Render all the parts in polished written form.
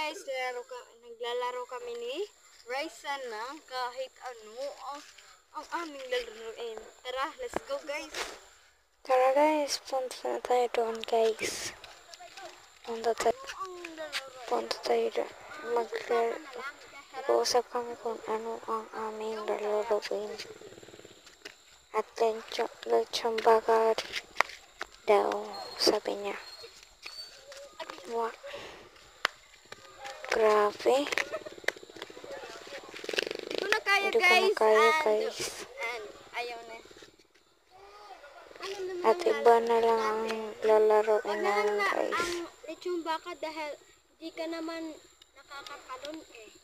Guys, naglalaro kami ni Raisa na kahit ano ang aming laruin. Tara, let's go guys. Tara guys, punta na tayo doon guys. Punta tayo doon. Mag-uusap kami kung ano ang aming laruin. At lechon bakar daw, sabi niya. Wow. Grabe. Hindi ko na kaya Hindi ko na kaya guys. And ayaw na. At iba na lang ang lalaroin namin guys. Ang lechon baka dahil di ka naman nakakatalon eh.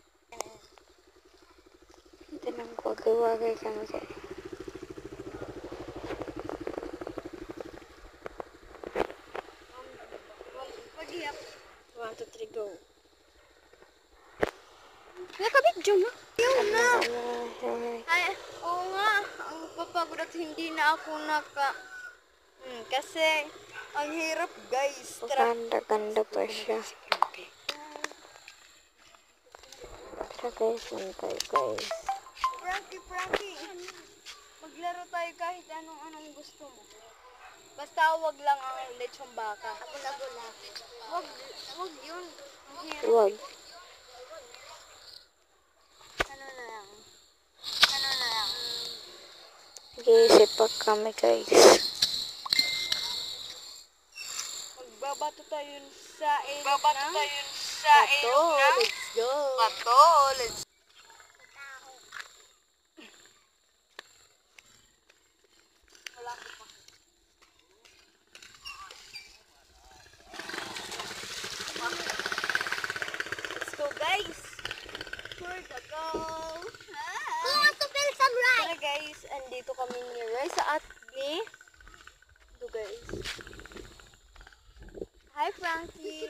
Ito nang wagay-wagay kami guys. Pag-iyak. 1, 2, 3, go. Nakabidyo na. Yun na. Ay, oo nga. Ang papagod at hindi na ako kasi ang hirap guys. Ganda pa siya. Tara guys, tayo guys. Frankie. Maglaro tayo kahit anong gusto mo. Basta wag lang ang lechon baka. Abula-bula. Wag yun. Ang hirap. Wag. Ano na lang. Nag-iisip pa kami guys. Magbabato tayo sa ilog ng bato. Let's go. Bato. Let's go. Wala ko pa. Let's go guys. For the goal. Who wants to feel some rice? Tara guys, andito kami ni Raisa at ni ito guys. Hi Frankie.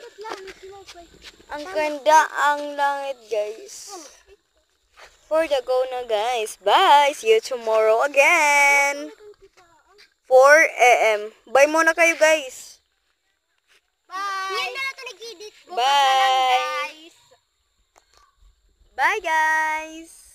Ang ganda ang langit guys. For the go na guys. Bye. See you tomorrow again. 4 AM. Bye muna kayo guys. Bye. Bye. Bye guys.